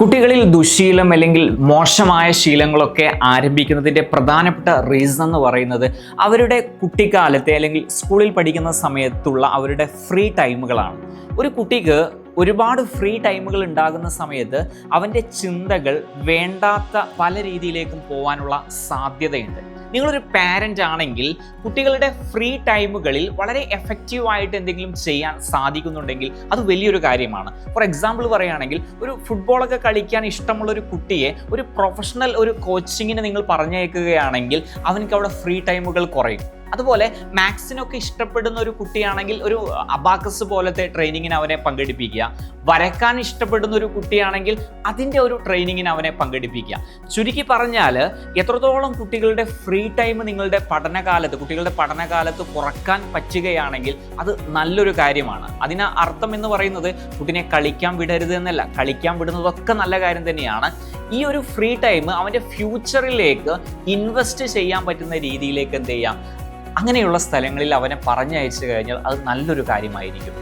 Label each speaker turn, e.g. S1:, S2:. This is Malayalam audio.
S1: കുട്ടികളിൽ ദുശ്ശീലം അല്ലെങ്കിൽ മോശമായ ശീലങ്ങളൊക്കെ ആരംഭിക്കുന്നതിൻ്റെ പ്രധാനപ്പെട്ട റീസൺ എന്ന് പറയുന്നത് അവരുടെ കുട്ടിക്കാലത്തെ അല്ലെങ്കിൽ സ്കൂളിൽ പഠിക്കുന്ന സമയത്തുള്ള അവരുടെ ഫ്രീ ടൈമുകളാണ്. ഒരു കുട്ടിക്ക് ഒരുപാട് ഫ്രീ ടൈമുകൾ ഉണ്ടാകുന്ന സമയത്ത് അവൻ്റെ ചിന്തകൾ വേണ്ടാത്ത പല രീതിയിലേക്കും പോകാനുള്ള സാധ്യതയുണ്ട്. നിങ്ങളൊരു പാരൻ്റ് ആണെങ്കിൽ കുട്ടികളുടെ ഫ്രീ ടൈമുകളിൽ വളരെ എഫക്റ്റീവായിട്ട് എന്തെങ്കിലും ചെയ്യാൻ സാധിക്കുന്നുണ്ടെങ്കിൽ അത് വലിയൊരു കാര്യമാണ്. ഫോർ എക്സാമ്പിൾ പറയുകയാണെങ്കിൽ ഒരു ഫുട്ബോളൊക്കെ കളിക്കാൻ ഇഷ്ടമുള്ള ഒരു കുട്ടിയെ ഒരു പ്രൊഫഷണൽ ഒരു കോച്ചിങ്ങിന് നിങ്ങൾ പറഞ്ഞയക്കുകയാണെങ്കിൽ അവനക്ക് അവിടെ ഫ്രീ ടൈമുകൾ കുറയും. അതുപോലെ മാത്സിനൊക്കെ ഇഷ്ടപ്പെടുന്ന ഒരു കുട്ടിയാണെങ്കിൽ ഒരു അബാക്കസ് പോലത്തെ ട്രെയിനിങ്ങിന് അവനെ പങ്കെടുപ്പിക്കുക. വരക്കാൻ ഇഷ്ടപ്പെടുന്ന ഒരു കുട്ടിയാണെങ്കിൽ അതിൻ്റെ ഒരു ട്രെയിനിങ്ങിന് അവനെ പങ്കെടുപ്പിക്കുക. ചുരുക്കി പറഞ്ഞാൽ എത്രത്തോളം കുട്ടികളുടെ ഫ്രീ ടൈം നിങ്ങളുടെ കുട്ടികളുടെ പഠനകാലത്ത് കുറക്കാൻ പറ്റുകയാണെങ്കിൽ അത് നല്ലൊരു കാര്യമാണ്. അതിന് അർത്ഥം എന്ന് പറയുന്നത് കുട്ടിനെ കളിക്കാൻ വിടരുത് എന്നല്ല, കളിക്കാൻ വിടുന്നതൊക്കെ നല്ല കാര്യം തന്നെയാണ്. ഈ ഒരു ഫ്രീ ടൈം അവൻ്റെ ഫ്യൂച്ചറിലേക്ക് ഇൻവെസ്റ്റ് ചെയ്യാൻ പറ്റുന്ന രീതിയിലേക്ക് എന്ത് ചെയ്യാം, അങ്ങനെയുള്ള സ്ഥലങ്ങളിൽ അവനെ പറഞ്ഞയച്ചു കഴിഞ്ഞാൽ അത് നല്ലൊരു കാര്യമായിരിക്കും.